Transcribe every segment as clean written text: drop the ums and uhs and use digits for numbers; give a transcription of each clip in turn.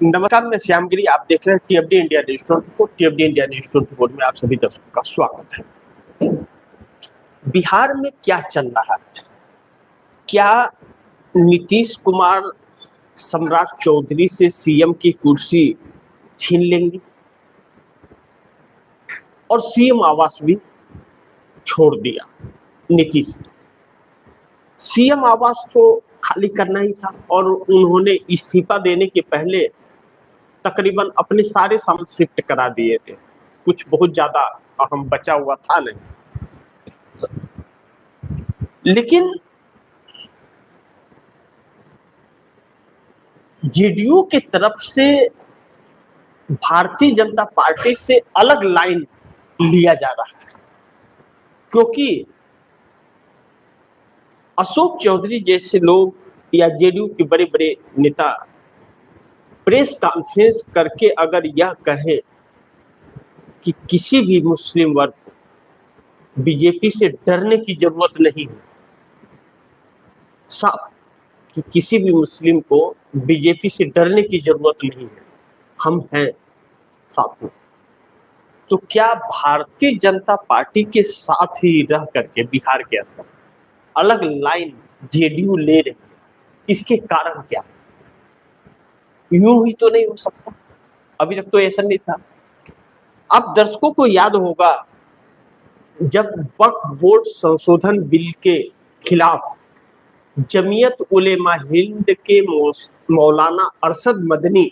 नमस्कार, मैं श्यामगिरी। आप देख रहे हैं टीएफडी इंडिया न्यूज 24। टीएफडी इंडिया न्यूज 24 में आप सभी दर्शकों का स्वागत है। बिहार में क्या चल रहा है? क्या नीतीश कुमार सम्राट चौधरी से सीएम की कुर्सी छीन लेंगे और सीएम आवास भी छोड़ दिया नीतीश ने? सीएम आवास तो खाली करना ही था और उन्होंने इस्तीफा देने के पहले तकरीबन अपने सारे सामान शिफ्ट करा दिए थे। कुछ बहुत ज्यादा अहम बचा हुआ था नहीं। लेकिन जेडीयू की तरफ से भारतीय जनता पार्टी से अलग लाइन लिया जा रहा है, क्योंकि अशोक चौधरी जैसे लोग या जेडीयू के बड़े बड़े नेता प्रेस कॉन्फ्रेंस करके अगर यह कहे कि किसी भी मुस्लिम वर्ग को बीजेपी से डरने की जरूरत नहीं है, साफ कि किसी भी मुस्लिम को बीजेपी से डरने की जरूरत नहीं है, हम हैं साथ में, तो क्या भारतीय जनता पार्टी के साथ ही रह करके बिहार के अंदर अलग लाइन जेडीयू ले रही है? इसके कारण क्या? यूं ही तो नहीं हो सकता। अभी तक तो ऐसा नहीं था। आप दर्शकों को याद होगा, जब वक्फ बोर्ड संशोधन बिल के खिलाफ जमीयत उलेमा हिंद के मौलाना अरशद मदनी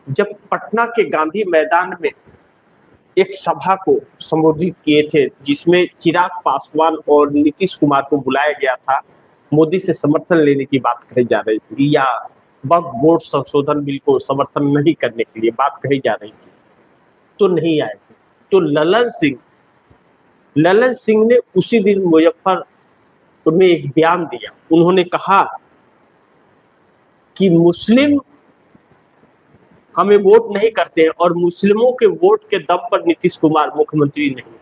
जब पटना के गांधी मैदान में एक सभा को संबोधित किए थे, जिसमें चिराग पासवान और नीतीश कुमार को बुलाया गया था, मोदी से समर्थन लेने की बात कही जा रही थी या वक्फ बोर्ड संशोधन बिल को समर्थन नहीं करने के लिए बात कही जा रही थी, तो नहीं आए थे। तो ललन सिंह ने उसी दिन मुजफ्फरपुर में एक बयान दिया। उन्होंने कहा कि मुस्लिम हमें वोट नहीं करते हैं और मुस्लिमों के वोट के दम पर नीतीश कुमार मुख्यमंत्री नहीं।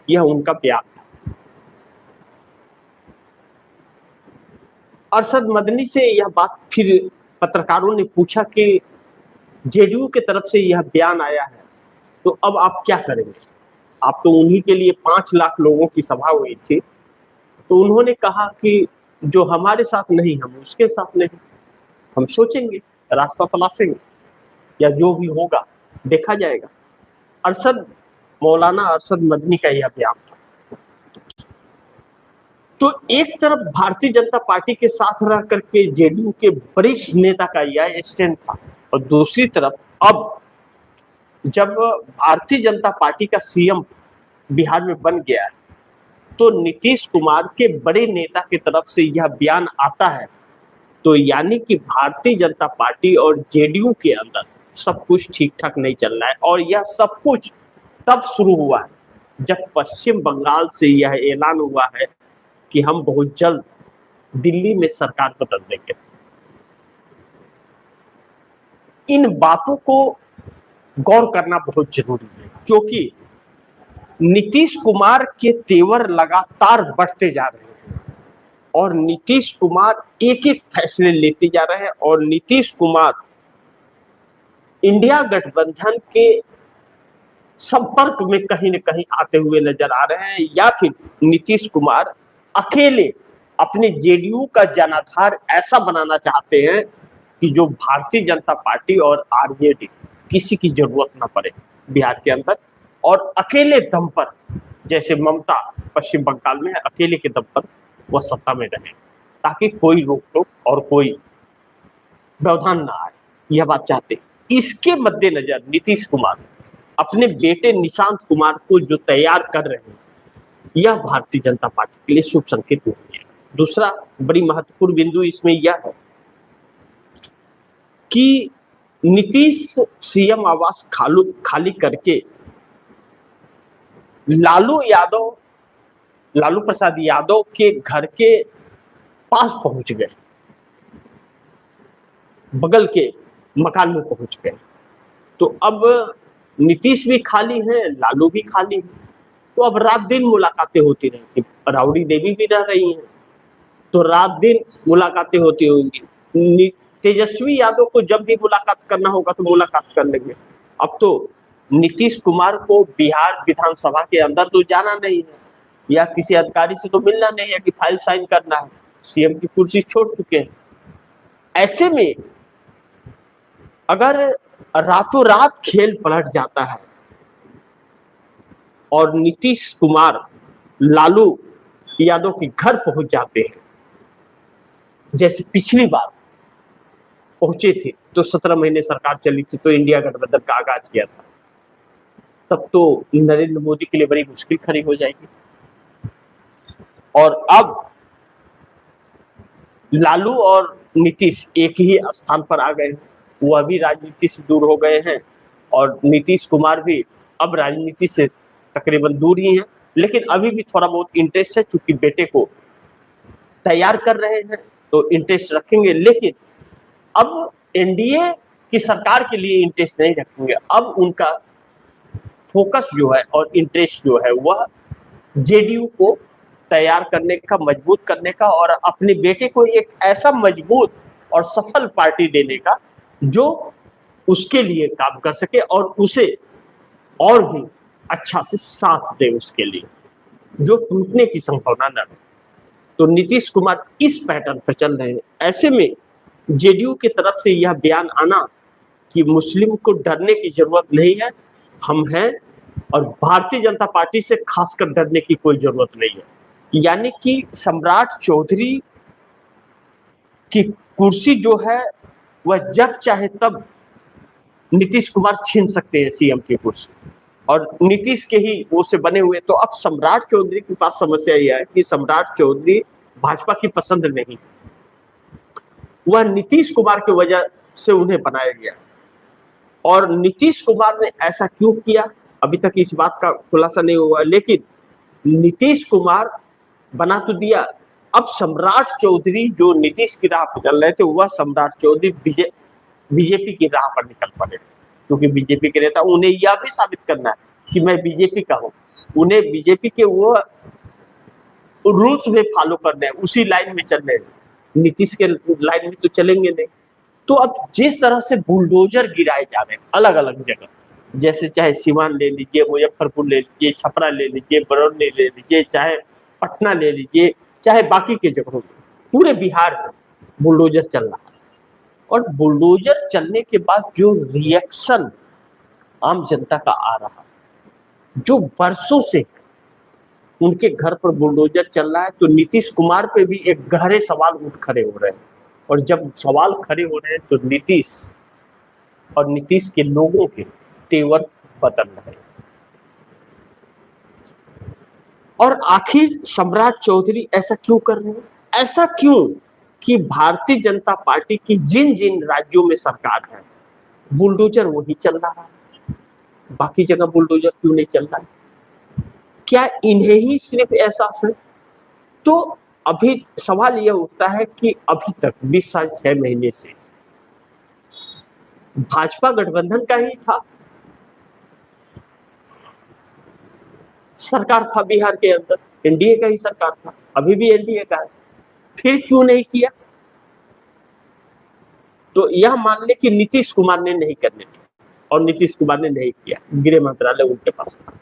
यह उनका बयान था। अरशद मदनी से यह बात फिर पत्रकारों ने पूछा कि जेडीयू की तरफ से यह बयान आया है, तो अब आप क्या करेंगे? आप तो उन्हीं के लिए 5 लाख लोगों की सभा हुई थी। तो उन्होंने कहा कि जो हमारे साथ नहीं, हम उसके साथ नहीं, हम सोचेंगे, रास्ता तलाशेंगे, या जो भी होगा देखा जाएगा। मौलाना अरशद मदनी का यह बयान था। तो एक तरफ भारतीय जनता पार्टी के साथ रह करके जेडीयू के वरिष्ठ नेता का यह स्टैंड था, और दूसरी तरफ अब जब भारतीय जनता पार्टी का सीएम बिहार में बन गया है, तो नीतीश कुमार के बड़े नेता की तरफ से यह बयान आता है, तो यानी कि भारतीय जनता पार्टी और जेडीयू के अंदर सब कुछ ठीक ठाक नहीं चल रहा है। और यह सब कुछ तब शुरू हुआ है जब पश्चिम बंगाल से यह ऐलान हुआ है कि हम बहुत जल्द दिल्ली में सरकार बदल देंगे। इन बातों को गौर करना बहुत जरूरी है, क्योंकि नीतीश कुमार के तेवर लगातार बढ़ते जा रहे हैं और नीतीश कुमार एक एक फैसले लेते जा रहे हैं, और नीतीश कुमार इंडिया गठबंधन के संपर्क में कहीं न कहीं आते हुए नजर आ रहे हैं, या फिर नीतीश कुमार अकेले अपने जेडीयू का जनाधार ऐसा बनाना चाहते हैं कि जो भारतीय जनता पार्टी और आरजेडी किसी की जरूरत ना पड़े बिहार के अंदर, और अकेले दम पर, जैसे ममता पश्चिम बंगाल में अकेले के दम पर वह सत्ता में रहे, ताकि कोई रोक टोक और कोई व्यवधान ना आए। यह बात चाहते हैं। इसके मद्देनजर नीतीश कुमार अपने बेटे निशांत कुमार को जो तैयार कर रहे हैं, यह भारतीय जनता पार्टी के लिए शुभ संकेत नहीं है। दूसरा बड़ी महत्वपूर्ण बिंदु इसमें यह है कि नीतीश सीएम आवास खाली करके लालू प्रसाद यादव के घर के पास पहुंच गए, बगल के मकान में पहुंच गए। तो अब नीतीश भी खाली है, लालू भी खाली है, तो अब रात दिन मुलाकातें होती रहेंगी। राबड़ी देवी भी रह रही हैं, तो रात दिन मुलाकातें होती होंगी। तेजस्वी यादव को जब भी मुलाकात करना होगा तो मुलाकात कर लेंगे। अब तो नीतीश कुमार को बिहार विधानसभा के अंदर तो जाना नहीं है या किसी अधिकारी से तो मिलना नहीं है कि फाइल साइन करना है, सीएम की कुर्सी छोड़ चुके हैं। ऐसे में अगर रातों रात खेल पलट जाता है और नीतीश कुमार लालू यादव के घर पहुंच जाते हैं, जैसे पिछली बार पहुंचे थे तो 17 महीने सरकार चली थी तो इंडिया गठबंधन का आगाज किया था, तब तो नरेंद्र मोदी के लिए बड़ी मुश्किल खड़ी हो जाएगी। और अब लालू और नीतीश एक ही स्थान पर आ गए, वो अभी राजनीति से दूर हो गए हैं और नीतीश कुमार भी अब राजनीति से तकरीबन दूर ही हैं, लेकिन अभी भी थोड़ा बहुत इंटरेस्ट है, चूंकि बेटे को तैयार कर रहे हैं तो इंटरेस्ट रखेंगे, लेकिन अब एनडीए की सरकार के लिए इंटरेस्ट नहीं रखेंगे। अब उनका फोकस जो है और इंटरेस्ट जो है वह जेडीयू को तैयार करने का, मजबूत करने का और अपने बेटे को एक ऐसा मजबूत और सफल पार्टी देने का जो उसके लिए काम कर सके और उसे और भी अच्छा से साथ दे, उसके लिए जो टूटने की संभावना न रहे। तो नीतीश कुमार इस पैटर्न पर चल रहे हैं। ऐसे में जेडीयू की तरफ से यह बयान आना कि मुस्लिम को डरने की जरूरत नहीं है, हम हैं, और भारतीय जनता पार्टी से खासकर डरने की कोई जरूरत नहीं है, यानी कि सम्राट चौधरी की कुर्सी जो है वह जब चाहे तब नीतीश कुमार छीन सकते हैं सीएम की कुर्सी, और नीतीश के ही वो से बने हुए। तो अब सम्राट चौधरी के पास समस्या यह है कि सम्राट चौधरी भाजपा की पसंद नहीं, वह नीतीश कुमार की वजह से उन्हें बनाया गया। और नीतीश कुमार ने ऐसा क्यों किया अभी तक इस बात का खुलासा नहीं हुआ, लेकिन नीतीश कुमार बना तो दिया। अब सम्राट चौधरी जो नीतीश की राह पर चल रहे थे, वह सम्राट चौधरी बीजेपी की राह पर निकल पड़े, क्योंकि बीजेपी के नेता, उन्हें यह भी साबित करना है कि मैं बीजेपी का हूं, उन्हें बीजेपी के वो रूल्स में फॉलो करने हैं, उसी लाइन में चलने हैं, नीतीश के लाइन में तो चलेंगे नहीं। तो अब जिस तरह से बुलडोजर गिराए जा रहे हैं अलग अलग जगह, जैसे चाहे सीवान ले लीजिए, मुजफ्फरपुर ले लीजिए, छपरा ले लीजिए, बरौनी ले लीजिए, चाहे पटना ले लीजिए, चाहे बाकी के जगहों में, पूरे बिहार में बुलडोजर चल रहा है। और बुलडोजर चलने के बाद जो रिएक्शन आम जनता का आ रहा है, जो वर्षों से उनके घर पर बुलडोजर चल रहा है, तो नीतीश कुमार पे भी एक गहरे सवाल उठ खड़े हो रहे हैं। और जब सवाल खड़े हो रहे हैं तो नीतीश और नीतीश के लोगों के तेवर बदल रहे हैं। और आखिर सम्राट चौधरी ऐसा क्यों कर रहे हैं? ऐसा क्यों कि भारतीय जनता पार्टी की जिन जिन राज्यों में सरकार है, बुलडोजर वही चल रहा है, बाकी जगह बुलडोजर क्यों नहीं चल रहा है? क्या इन्हें ही सिर्फ एहसास है? तो अभी सवाल यह उठता है कि अभी तक 20 साल 6 महीने से भाजपा गठबंधन का ही था, सरकार था बिहार के अंदर, एनडीए का ही सरकार था, अभी भी एनडीए का है, फिर क्यों नहीं किया? तो यह मान ले कि नीतीश कुमार ने नहीं करने दिया, और नीतीश कुमार ने नहीं किया, गृह मंत्रालय उनके पास था।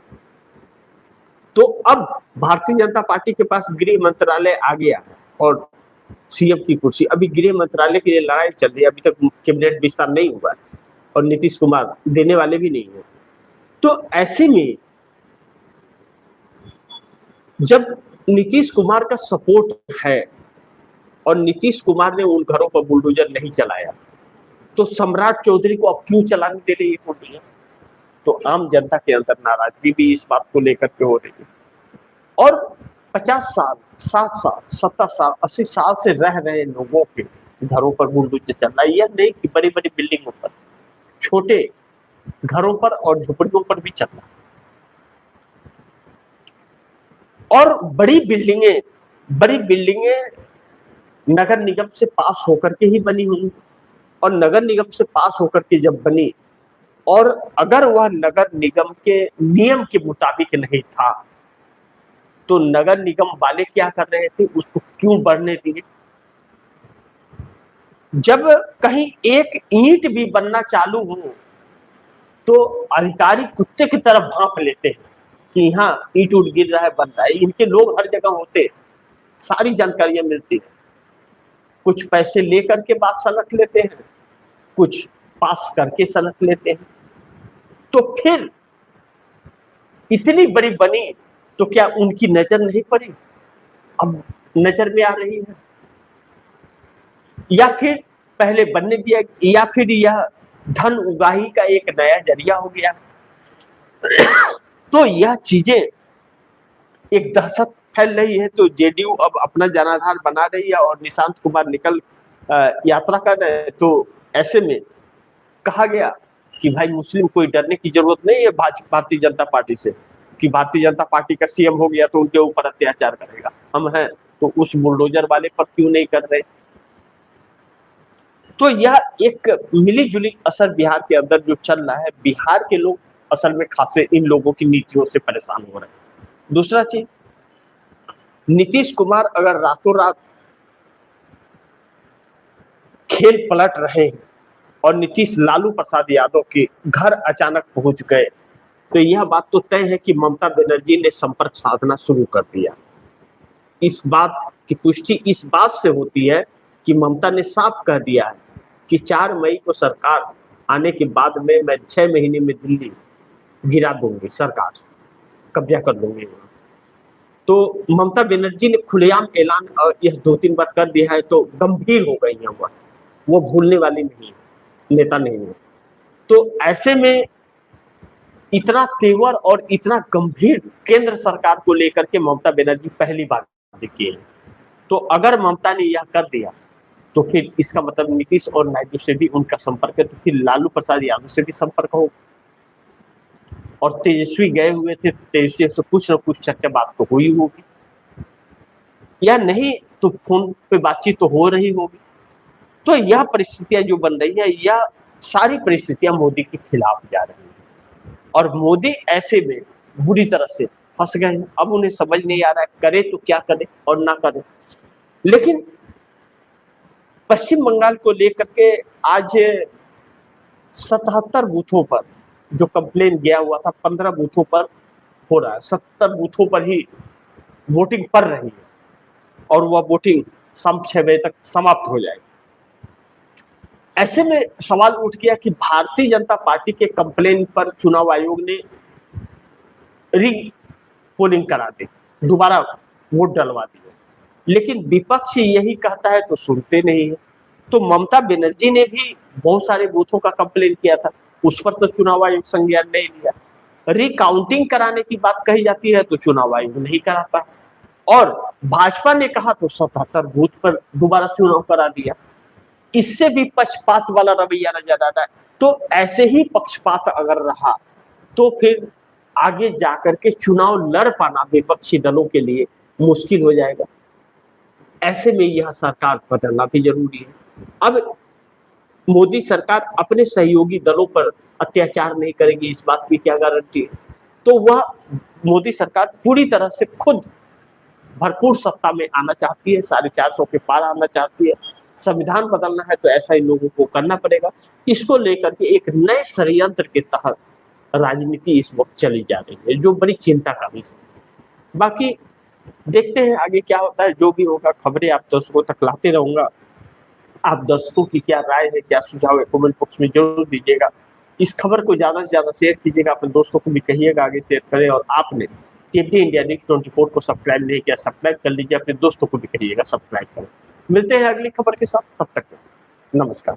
तो अब भारतीय जनता पार्टी के पास गृह मंत्रालय आ गया है और सीएम की कुर्सी, अभी गृह मंत्रालय के लिए लड़ाई चल रही है, अभी तक कैबिनेट विस्तार नहीं हुआ है और नीतीश कुमार देने वाले भी नहीं है। तो ऐसे में जब नीतीश कुमार का सपोर्ट है और नीतीश कुमार ने उन घरों पर बुलडोजर नहीं चलाया, तो सम्राट चौधरी को अब क्यों चलाने दे रही है बुलडोजर? तो आम जनता के अंदर नाराजगी भी इस बात को लेकर के हो रही है। और 50 साल, 60 साल, 70 साल, 80 साल से रह रहे लोगों के घरों पर बुलडोजर चल रहा है। यह नहीं कि बड़ी बड़ी बिल्डिंगों पर, छोटे घरों पर और झुपड़ियों पर भी चल रहा है। और बड़ी बिल्डिंगें नगर निगम से पास होकर के ही बनी हुई, और नगर निगम से पास होकर के जब बनी, और अगर वह नगर निगम के नियम के मुताबिक नहीं था, तो नगर निगम वाले क्या कर रहे थे, उसको क्यों बढ़ने दिए? जब कहीं एक ईंट भी बनना चालू हो तो अधिकारी कुत्ते की तरफ भांप लेते हैं कि यहाँ ईंट उठ गिर रहा है, बन रहा है। इनके लोग हर जगह होते हैं, सारी जानकारियां मिलती है। कुछ पैसे लेकर के बात सनक लेते हैं, कुछ पास करके सनक लेते हैं। तो फिर इतनी बड़ी बनी तो क्या उनकी नजर नहीं पड़ी? अब नजर में आ रही है, या फिर पहले बनने दिया, या फिर यह धन उगाही का एक नया जरिया हो गया। तो यह चीजें एक दहशत फैल रही है। तो जेडीयू अब अपना जनाधार बना रही है और निशांत कुमार निकल यात्रा कर रहे हैं। तो ऐसे में कहा गया कि भाई मुस्लिम कोई डरने की जरूरत नहीं है भारतीय जनता पार्टी से, कि भारतीय जनता पार्टी का सीएम हो गया तो उनके ऊपर अत्याचार करेगा। हम हैं तो उस बुलडोजर वाले पर क्यों नहीं कर रहे? तो यह एक मिली जुली असर बिहार के अंदर जो चल रहा है, बिहार के लोग असल में खासे इन लोगों की नीतियों से परेशान हो रहे हैं। दूसरा चीज, नीतीश कुमार अगर रातों रात खेल पलट रहे हैं और नीतीश लालू प्रसाद यादव के घर अचानक पहुंच गए, तो यह बात तो तय है कि ममता बनर्जी ने संपर्क साधना शुरू कर दिया। इस बात की पुष्टि इस बात से होती है कि ममता ने साफ कह दिया है कि 4 मई को सरकार आने के बाद में मैं 6 महीने में दिल्ली गिरा दूंगी, सरकार कब्जा कर दूंगी। तो ममता बनर्जी ने खुलेआम ऐलान यह 2-3 बार कर दिया है, तो गंभीर हो गई है वो भूलने वाली नहीं है, नेता नहीं है। तो ऐसे में इतना तेवर और इतना गंभीर केंद्र सरकार को लेकर के ममता बनर्जी पहली बार दिखी है। तो अगर ममता ने यह कर दिया तो फिर इसका मतलब नीतीश और नायडू से भी उनका संपर्क है, तो फिर लालू प्रसाद यादव से भी संपर्क हो। और तेजस्वी गए हुए थे, तेजस्वी से कुछ ना कुछ चर्चा बात तो हुई होगी, या नहीं तो फोन पे बातचीत तो हो रही होगी। तो यह परिस्थितियां जो बन रही है, यह सारी परिस्थितियां मोदी के खिलाफ जा रही है और मोदी ऐसे में बुरी तरह से फंस गए हैं। अब उन्हें समझ नहीं आ रहा है करे तो क्या करे और ना करे। लेकिन पश्चिम बंगाल को लेकर के आज 77 बूथों पर जो कंप्लेन गया हुआ था, 15 बूथों पर हो रहा है, 70 बूथों पर ही वोटिंग पड़ रही है और वह वोटिंग शाम 6 बजे तक समाप्त हो जाएगी। ऐसे में सवाल उठ गया कि भारतीय जनता पार्टी के कंप्लेन पर चुनाव आयोग ने री पोलिंग करा दी, दोबारा वोट डलवा दिए, लेकिन विपक्ष यही कहता है तो सुनते नहीं है। तो ममता बनर्जी ने भी बहुत सारे बूथों का कंप्लेन किया था, उस पर तो चुनाव आयोग संज्ञान नहीं लिया। रिकाउंटिंग कराने की बात कही जाती है तो चुनाव आयोग नहीं कराता, और भाजपा ने कहा तो 77 बूथ पर दोबारा चुनाव करा दिया। इससे भी पक्षपात वाला रवैया नजर आ रहा है। तो ऐसे ही पक्षपात अगर रहा तो फिर आगे जाकर के चुनाव लड़ पाना विपक्षी दलों के लिए मुश्किल हो जाएगा। ऐसे में यह सरकार बदलना भी जरूरी है। अब मोदी सरकार अपने सहयोगी दलों पर अत्याचार नहीं करेगी, इस बात की क्या गारंटी है? तो वह मोदी सरकार पूरी तरह से खुद भरपूर सत्ता में आना चाहती है, 450 के पार आना चाहती है। संविधान बदलना है तो ऐसा ही लोगों को करना पड़ेगा। इसको लेकर के एक नए षड्यंत्र के तहत राजनीति इस वक्त चली जा रही है, जो बड़ी चिंता का विषय है। बाकी देखते हैं आगे क्या होता है। जो भी होगा खबरें आप दर्शकों तक लाते रहूंगा। आप दर्शकों की क्या राय है, क्या सुझाव है, कमेंट बॉक्स में जरूर दीजिएगा। इस खबर को ज्यादा से ज्यादा शेयर कीजिएगा, अपने दोस्तों को भी कहिएगा आगे शेयर करें। और आपने टीवी इंडिया न्यूज 24 को सब्सक्राइब नहीं किया, सब्सक्राइब कर लीजिए, अपने दोस्तों को भी कहिएगा सब्सक्राइब करें। मिलते हैं अगली खबर के साथ, तब तक नमस्कार।